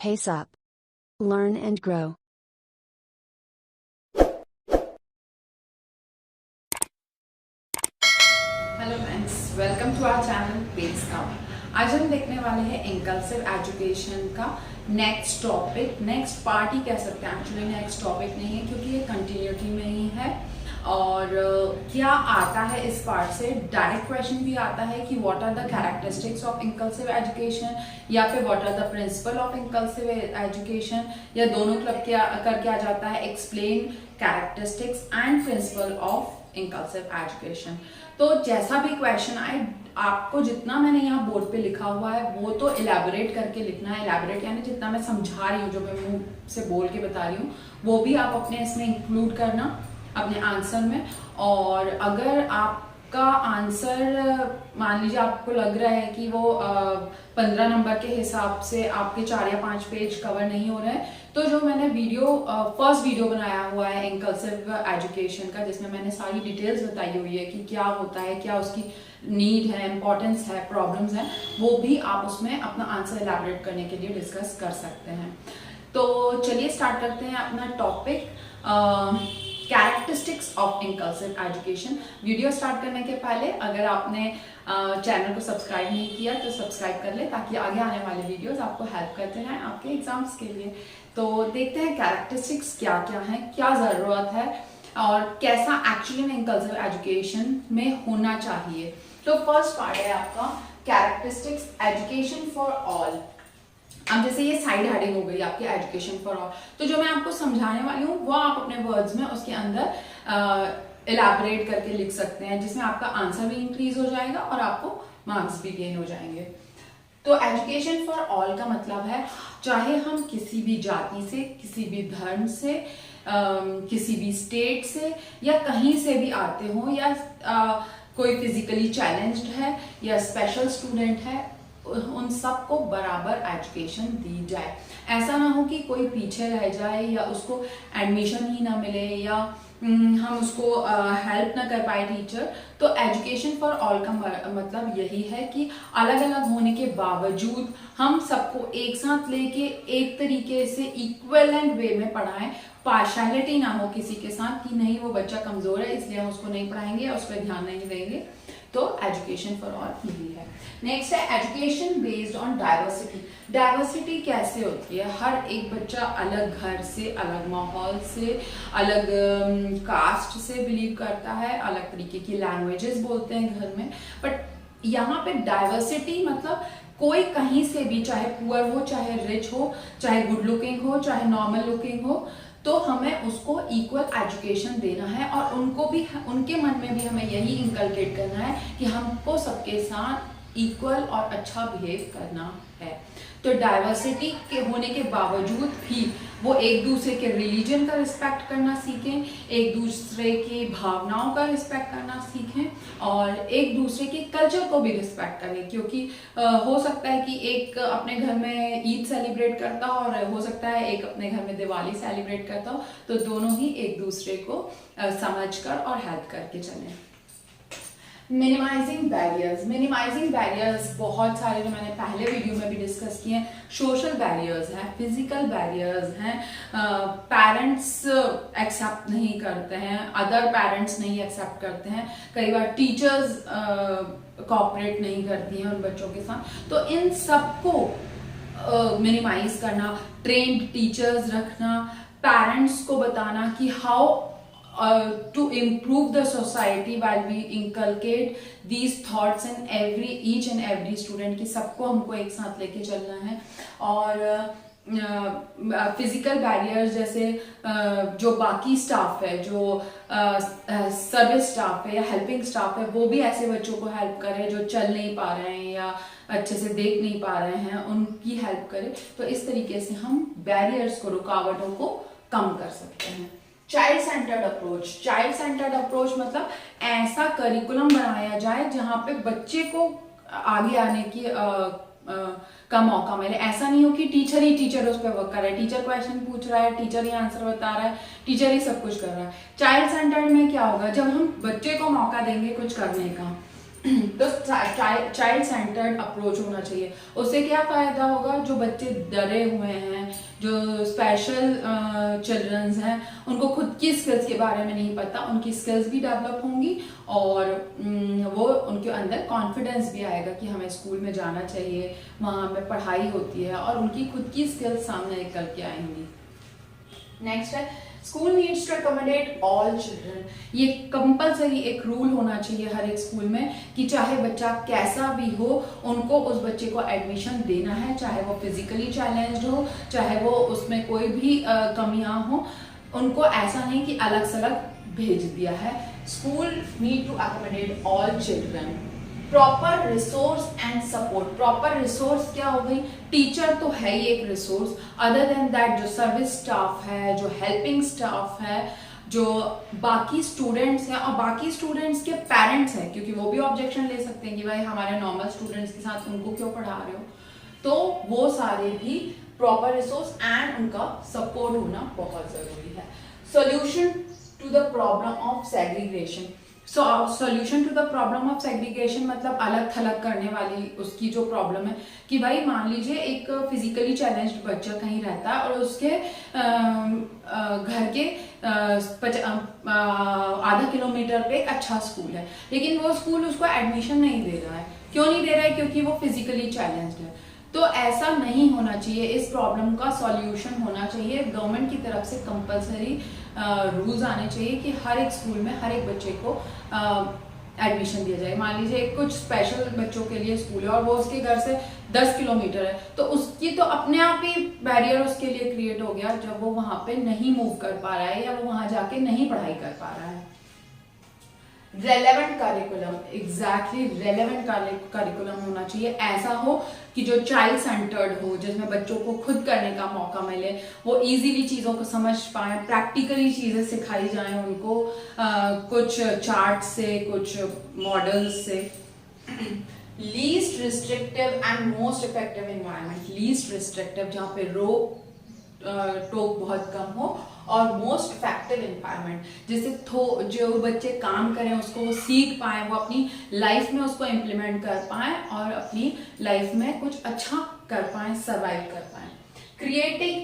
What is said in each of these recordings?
pace up. Learn and grow. Hello friends, welcome to our channel pace up. आज हम देखने वाले हैं इंकल्सिव एजुकेशन का नेक्स्ट टॉपिक, नेक्स्ट पार्ट ही कह सकते हैं। एक्चुअली नेक्स्ट टॉपिक नहीं है क्योंकि ये कंटिन्यूटी में ही है। और क्या आता है इस पार्ट से, डायरेक्ट क्वेश्चन भी आता है कि what are the characteristics of inclusive education, या फिर what are the principle of inclusive education, या दोनों क्लब करके आ जाता है explain characteristics and principle of inclusive education. तो जैसा भी क्वेश्चन आए, आपको जितना मैंने यहाँ बोर्ड पे लिखा हुआ है वो तो इलेबोरेट करके लिखना है। इलेबोरेट यानी जितना मैं समझा रही हूँ, जो मैं मुंह से बोल के बता रही हूँ, वो भी आप अपने इसमें इंक्लूड करना अपने आंसर में। और अगर आपका आंसर मान लीजिए आपको लग रहा है कि वो 15 नंबर के हिसाब से आपके 4 या 5 पेज कवर नहीं हो रहे हैं, तो जो मैंने फर्स्ट वीडियो बनाया हुआ है इंकल्सिव एजुकेशन का, जिसमें मैंने सारी डिटेल्स बताई हुई है कि क्या होता है, क्या उसकी नीड है, इंपॉर्टेंस है, प्रॉब्लम्स है, वो भी आप उसमें अपना आंसर एलैबोरेट करने के लिए डिस्कस कर सकते हैं। तो चलिए स्टार्ट करते हैं अपना topic, characteristics of inclusive education. Video start करने के पहले अगर आपने चैनल को सब्सक्राइब नहीं किया तो सब्सक्राइब कर ले, ताकि आगे आने वाले वीडियोस आपको हेल्प करते रहें आपके एग्जाम्स के लिए। तो देखते हैं कैरेक्टरिस्टिक्स क्या क्या हैं, क्या ज़रूरत है और कैसा एक्चुअली में इंकल्सिव एजुकेशन में होना चाहिए। तो फर्स्ट पार्ट है आपका कैरेक्टरिस्टिक्स एजुकेशन फॉर ऑल। अब जैसे ये साइड हेडिंग हो गई आपकी एजुकेशन फॉर ऑल, तो जो मैं आपको समझाने वाली हूँ वो आप अपने वर्ड्स में उसके अंदर इलैबोरेट करके लिख सकते हैं, जिसमें आपका आंसर भी इंक्रीज हो जाएगा और आपको मार्क्स भी गेन हो जाएंगे। तो एजुकेशन फॉर ऑल का मतलब है, चाहे हम किसी भी जाति से, किसी भी धर्म से, किसी भी स्टेट से या कहीं से भी आते हो, या कोई फिजिकली चैलेंज्ड है या स्पेशल स्टूडेंट है, उन सबको बराबर एजुकेशन दी जाए। ऐसा ना हो कि कोई पीछे रह जाए या उसको एडमिशन ही ना मिले या हम उसको हेल्प ना कर पाए टीचर। तो एजुकेशन फॉर ऑल का मतलब यही है कि अलग अलग होने के बावजूद हम सबको एक साथ लेके एक तरीके से इक्विवेलेंट वे में पढ़ाएं। पार्शियलिटी ना हो किसी के साथ कि नहीं वो बच्चा कमजोर है इसलिए हम उसको नहीं पढ़ाएंगे या उस पर ध्यान नहीं देंगे। तो एजुकेशन फॉर ऑल यही है। नेक्स्ट है education based on diversity. Diversity कैसे होती है? हर एक बच्चा अलग घर से, अलग माहौल से, अलग कास्ट से बिलीव करता है, अलग तरीके की लैंग्वेजेस बोलते हैं घर में। बट यहाँ पे डाइवर्सिटी मतलब कोई कहीं से भी, चाहे पुअर हो, चाहे रिच हो, चाहे गुड लुकिंग हो, चाहे नॉर्मल लुकिंग हो, तो हमें उसको इक्वल एजुकेशन देना है। और उनको भी, उनके मन में भी हमें यही इनकलकेट करना है कि हमको सबके साथ इक्वल और अच्छा बिहेव करना है। तो डाइवर्सिटी के होने के बावजूद भी वो एक दूसरे के रिलीजन का रिस्पेक्ट करना सीखें, एक दूसरे की भावनाओं का रिस्पेक्ट करना सीखें और एक दूसरे के कल्चर को भी रिस्पेक्ट करें। क्योंकि हो सकता है कि एक अपने घर में ईद सेलिब्रेट करता हो और हो सकता है एक अपने घर में दिवाली सेलिब्रेट करता हो, तो दोनों ही एक दूसरे को समझकर और हेल्प करके चलें। Minimising barriers. मिनिमाइजिंग बैरियर्स बहुत सारे जो मैंने पहले वीडियो में भी डिस्कस किए हैं। सोशल बैरियर्स हैं, फिजिकल बैरियर्स हैं, पेरेंट्स एक्सेप्ट नहीं करते हैं, अदर पेरेंट्स नहीं एक्सेप्ट करते हैं, कई बार टीचर्स कोऑपरेट नहीं करती हैं उन बच्चों के साथ। तो इन सबको मिनिमाइज करना, ट्रेन्ड टीचर्स रखना, पेरेंट्स को बताना कि how to improve the society while we inculcate these thoughts in each and every student, कि सबको हमको एक साथ लेके चलना है। और फिजिकल बैरियर्स जैसे जो बाकी स्टाफ है, जो सर्विस स्टाफ है या हेल्पिंग स्टाफ है, वो भी ऐसे बच्चों को हेल्प करे जो चल नहीं पा रहे हैं या अच्छे से देख नहीं पा रहे हैं, उनकी हेल्प करे। तो इस तरीके से हम बैरियर्स को, रुकावटों को कम कर सकते हैं। Child centred approach. Child centred approach मतलब ऐसा करिकुलम बनाया जाए जहाँ पे बच्चे को आगे आने की का मौका मिले। ऐसा नहीं हो कि टीचर ही उस पर वर्क कर रहा है, टीचर क्वेश्चन पूछ रहा है, टीचर ही आंसर बता रहा है, टीचर ही सब कुछ कर रहा है। चाइल्ड सेंटर्ड में क्या होगा, जब हम बच्चे को मौका देंगे कुछ करने का, तो चाइल्ड सेंटर्ड अप्रोच होना चाहिए। उससे क्या फायदा होगा, जो बच्चे डरे हुए हैं, जो स्पेशल चिल्ड्रंस हैं, उनको खुद की स्किल्स के बारे में नहीं पता, उनकी स्किल्स भी डेवलप होंगी और वो उनके अंदर कॉन्फिडेंस भी आएगा कि हमें स्कूल में जाना चाहिए, वहाँ पे पढ़ाई होती है और उनकी खुद की स्किल्स सामने निकल के आएंगी। नेक्स्ट है school needs to accommodate all children. ये कंपलसरी एक रूल होना चाहिए हर एक स्कूल में कि चाहे बच्चा कैसा भी हो, उनको उस बच्चे को एडमिशन देना है, चाहे वो फिजिकली चैलेंज्ड हो, चाहे वो उसमें कोई भी कमियां हो, उनको ऐसा नहीं कि अलग सलग भेज दिया है। School need to accommodate all children. Proper resource and support. Proper resource क्या हो गई, टीचर तो है ही एक रिसोर्स, अदर देन दैट जो सर्विस स्टाफ है, जो हेल्पिंग स्टाफ है, जो बाकी स्टूडेंट्स हैं और बाकी स्टूडेंट्स के पेरेंट्स हैं, क्योंकि वो भी ऑब्जेक्शन ले सकते हैं कि भाई हमारे नॉर्मल स्टूडेंट्स के साथ उनको क्यों पढ़ा रहे हो, तो वो सारे भी प्रॉपर रिसोर्स एंड उनका सपोर्ट होना बहुत जरूरी है। Solution to the problem of segregation. Solution to the problem of segregation मतलब अलग थलग करने वाली उसकी जो प्रॉब्लम है कि भाई मान लीजिए एक फिजिकली चैलेंज्ड बच्चा कहीं रहता है और उसके घर के आधा किलोमीटर पे एक अच्छा स्कूल है, लेकिन वो स्कूल उसको एडमिशन नहीं दे रहा है। क्यों नहीं दे रहा है? क्योंकि वो फिजिकली चैलेंज्ड है। तो ऐसा नहीं होना चाहिए, इस प्रॉब्लम का सॉल्यूशन होना चाहिए। गवर्नमेंट की तरफ से कंपलसरी रूल्स आने चाहिए कि हर एक स्कूल में हर एक बच्चे को एडमिशन दिया जाए। मान लीजिए कुछ स्पेशल बच्चों के लिए स्कूल है और वो उसके घर से 10 किलोमीटर है, तो उसकी तो अपने आप ही बैरियर उसके लिए क्रिएट हो गया जब वो वहां पे नहीं मूव कर पा रहा है या वो वहां जाके नहीं पढ़ाई कर पा रहा है। Relevant curriculum, exactly relevant curriculum होना चाहिए। ऐसा हो कि जो चाइल्ड सेंटर्ड हो, जिसमें बच्चों को खुद करने का मौका मिले, वो इजीली चीजों को समझ पाए, प्रैक्टिकली चीजें सिखाई जाएं उनको, कुछ चार्ट से, कुछ मॉडल्स से। Least restrictive and most effective environment. Least restrictive जहाँ पे टोक बहुत कम हो, और मोस्ट इफेक्टिव एनवायरनमेंट जिससे जो बच्चे काम करें उसको वो सीख पाए, वो अपनी लाइफ में उसको इम्प्लीमेंट कर पाए और अपनी लाइफ में कुछ अच्छा कर पाए, सर्वाइव कर पाए। Creating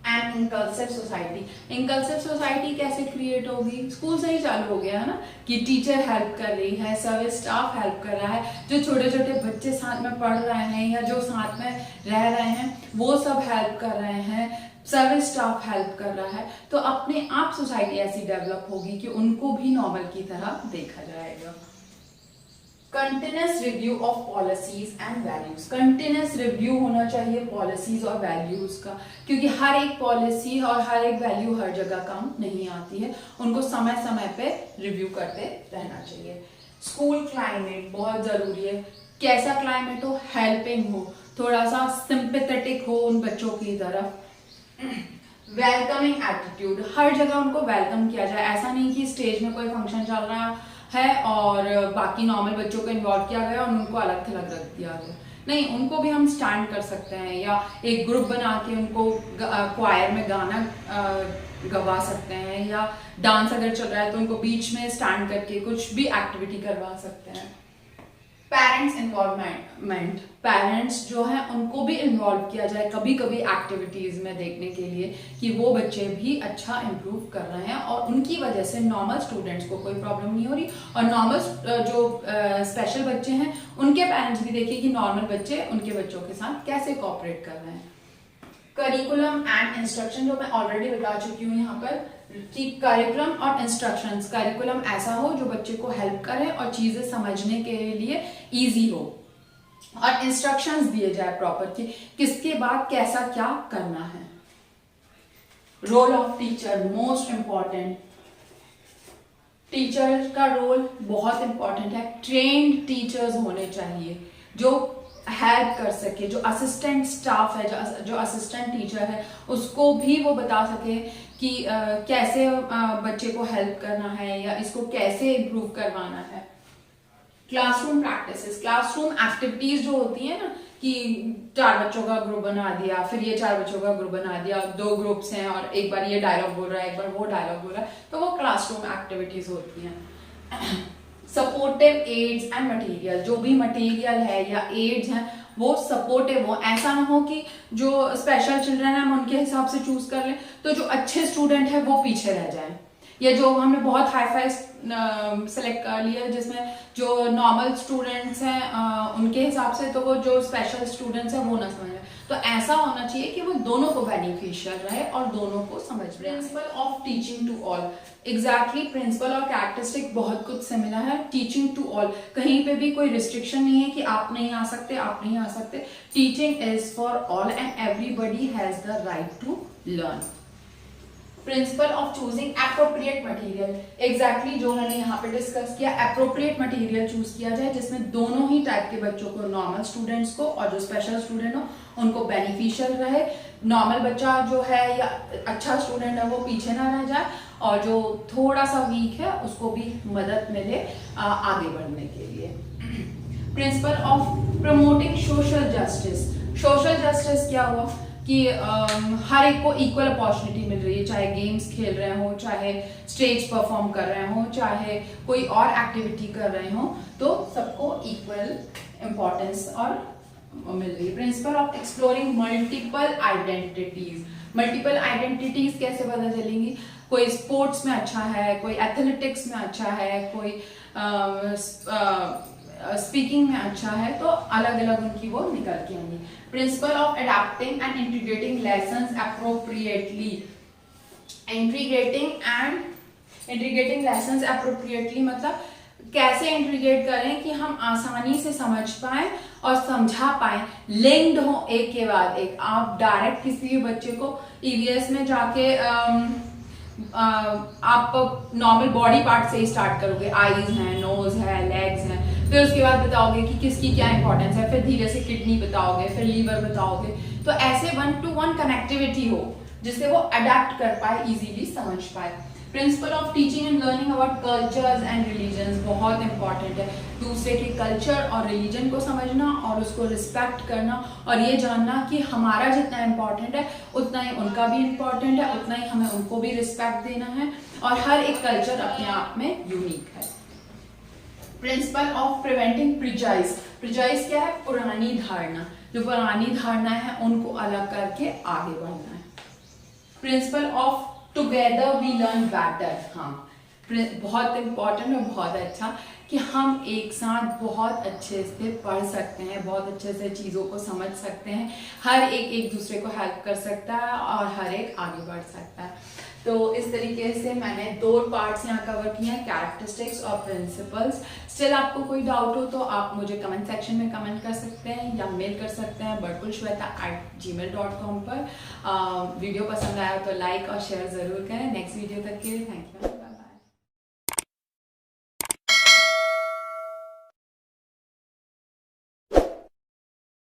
and inclusive society. Inclusive society कैसे क्रिएट होगी? स्कूल से ही चालू हो गया है ना, कि टीचर हेल्प कर रही है, सर्विस स्टाफ हेल्प कर रहा है, जो छोटे छोटे बच्चे साथ में पढ़ रहे हैं या जो साथ में रह रहे हैं वो सब हेल्प कर रहे हैं, सर्विस स्टाफ हेल्प कर रहा है, तो अपने आप सोसाइटी ऐसी डेवलप होगी कि उनको भी नॉर्मल की तरह देखा जाएगा। Continuous review of policies and values. Continuous review होना चाहिए पॉलिसीज और वैल्यूज का, क्योंकि हर एक पॉलिसी और हर एक वैल्यू हर जगह काम नहीं आती है, उनको समय समय पे रिव्यू करते रहना चाहिए। स्कूल क्लाइमेट बहुत जरूरी है। कैसा क्लाइमेट हो? हेल्पिंग हो, थोड़ा सा सिंपैथेटिक हो उन बच्चों की तरफ। वेलकमिंग एटीट्यूड, हर जगह उनको वेलकम किया जाए। ऐसा नहीं कि स्टेज में कोई फंक्शन चल रहा है और बाकी नॉर्मल बच्चों को इन्वॉल्व किया गया और उनको अलग थलग रख दिया गया। नहीं, उनको भी हम स्टैंड कर सकते हैं या एक ग्रुप बना के उनको क्वायर में गाना गवा सकते हैं, या डांस अगर चल रहा है तो उनको बीच में स्टैंड करके कुछ भी एक्टिविटी करवा सकते हैं। पेरेंट्स इन्वॉल्वमेंट, पेरेंट्स जो है उनको भी इन्वॉल्व किया जाए कभी कभी एक्टिविटीज में, देखने के लिए कि वो बच्चे भी अच्छा इम्प्रूव कर रहे हैं और उनकी वजह से नॉर्मल स्टूडेंट्स को कोई प्रॉब्लम नहीं हो रही, और नॉर्मल जो स्पेशल बच्चे हैं उनके पेरेंट्स भी देखिए कि नॉर्मल बच्चे उनके बच्चों के साथ कैसे कोऑपरेट कर रहे हैं। करिकुलम एंड इंस्ट्रक्शन, जो मैं ऑलरेडी बता चुकी हूँ यहाँ पर कि करिकुलम और इंस्ट्रक्शंस। करिकुलम ऐसा हो जो बच्चे को हेल्प करे और चीजें समझने के लिए इजी हो, और इंस्ट्रक्शंस दिए जाए प्रॉपर कि किसके बाद कैसा क्या करना है। Role of teacher most important. टीचर का रोल बहुत इंपॉर्टेंट है। ट्रेन्ड टीचर्स होने चाहिए जो हेल्प कर सके, जो असिस्टेंट स्टाफ है, जो असिस्टेंट टीचर है, उसको भी वो बता सके कि कैसे बच्चे को हेल्प करना है या इसको कैसे इम्प्रूव करवाना है। क्लासरूम प्रैक्टिसेस, क्लासरूम एक्टिविटीज जो होती है ना, कि 4 बच्चों का ग्रुप बना दिया, फिर ये 4 बच्चों का ग्रुप बना दिया, 2 ग्रुप्स हैं और एक बार ये डायलॉग बोल रहा है, एक बार वो डायलॉग बोल रहा है, तो वो क्लासरूम एक्टिविटीज होती हैं। सपोर्टिव एड्स एंड मटेरियल, जो भी मटेरियल है या एड्स हैं वो सपोर्टिव हो। ऐसा ना हो कि जो स्पेशल चिल्ड्रन है हम उनके हिसाब से चूज कर लें तो जो अच्छे स्टूडेंट है वो पीछे रह जाए, या जो हमने बहुत हाई फाई सेलेक्ट कर लिया जिसमें जो नॉर्मल स्टूडेंट्स हैं उनके हिसाब से, तो वो जो स्पेशल स्टूडेंट्स हैं वो ना समझ। तो ऐसा होना चाहिए कि वो दोनों को बेनिफिशियल रहे और दोनों को समझ रहे। Principle of teaching to all, exactly principle और कैरेक्टरिस्टिक बहुत कुछ सिमिलर है। टीचिंग टू ऑल, कहीं पे भी कोई रिस्ट्रिक्शन नहीं है कि आप नहीं आ सकते, आप नहीं आ सकते। Teaching is for all and everybody has the right to learn. Principle of choosing appropriate material, exactly जो मैंने यहाँ पे डिस्कस किया, एप्रोप्रिएट मटेरियल चूज किया जाए जिसमें दोनों ही टाइप के बच्चों को, नॉर्मल स्टूडेंट्स को और जो स्पेशल स्टूडेंट हो उनको बेनिफिशियल रहे। नॉर्मल बच्चा जो है या अच्छा स्टूडेंट है वो पीछे ना रह जाए, और जो थोड़ा सा वीक है उसको भी मदद मिले आगे बढ़ने के लिए। Principle of promoting social justice, social justice क्या हुआ कि हर एक को इक्वल अपॉर्चुनिटी मिल रही है, चाहे गेम्स खेल रहे हो, चाहे स्टेज परफॉर्म कर रहे हो, चाहे कोई और एक्टिविटी कर रहे हो, तो सबको इक्वल इम्पोर्टेंस और मिल रही है। Principle of exploring multiple identities, multiple identities कैसे पता चलेंगी? कोई स्पोर्ट्स में अच्छा है, कोई एथलेटिक्स में अच्छा है, कोई स्पीकिंग में अच्छा है, तो अलग अलग उनकी वो निकल के आएंगी। Principle of adapting and integrating lessons appropriately, integrating lessons appropriately मतलब कैसे इंटीग्रेट करें कि हम आसानी से समझ पाए और समझा पाए, लिंक्ड हो एक के बाद एक। आप डायरेक्ट किसी भी बच्चे को ईवीएस में जाके आप नॉर्मल बॉडी पार्ट से ही स्टार्ट करोगे, आईज हैं, नोज है, लेग्स हैं, फिर उसके बाद बताओगे कि किसकी क्या इंपॉर्टेंस है, फिर धीरे से किडनी बताओगे, फिर लीवर बताओगे। तो ऐसे 1-to-1 कनेक्टिविटी हो जिससे वो अडेप्ट कर पाए, इजीली समझ पाए। Principal of teaching and learning about cultures and religions बहुत इंपॉर्टेंट है। दूसरे के कल्चर और रिलीजन को समझना और उसको रिस्पेक्ट करना, और ये जानना कि हमारा जितना इंपॉर्टेंट है उतना ही उनका भी इंपॉर्टेंट है, उतना ही हमें उनको भी रिस्पेक्ट देना है, और हर एक कल्चर अपने आप में यूनिक है। प्रिंसिपल ऑफ प्रिवेंटिंग प्रिजाइज, प्रिजाइज क्या है? पुरानी धारणा, जो पुरानी धारणा है उनको अलग करके आगे बढ़ना है। Principle of together we learn better, हाँ बहुत इंपॉर्टेंट और बहुत अच्छा कि हम एक साथ बहुत अच्छे से पढ़ सकते हैं, बहुत अच्छे से चीज़ों को समझ सकते हैं, हर एक दूसरे को हेल्प कर सकता है और हर एक आगे बढ़ सकता है। तो इस तरीके से मैंने 2 पार्ट्स यहाँ कवर किए हैं, कैरेक्टरिस्टिक्स और प्रिंसिपल्स। स्टिल आपको कोई डाउट हो तो आप मुझे कमेंट सेक्शन में कमेंट कर सकते हैं या मेल कर सकते हैं barkulshweta@gmail.com पर। वीडियो पसंद आया तो लाइक और शेयर ज़रूर करें। नेक्स्ट वीडियो तक के लिए थैंक यू।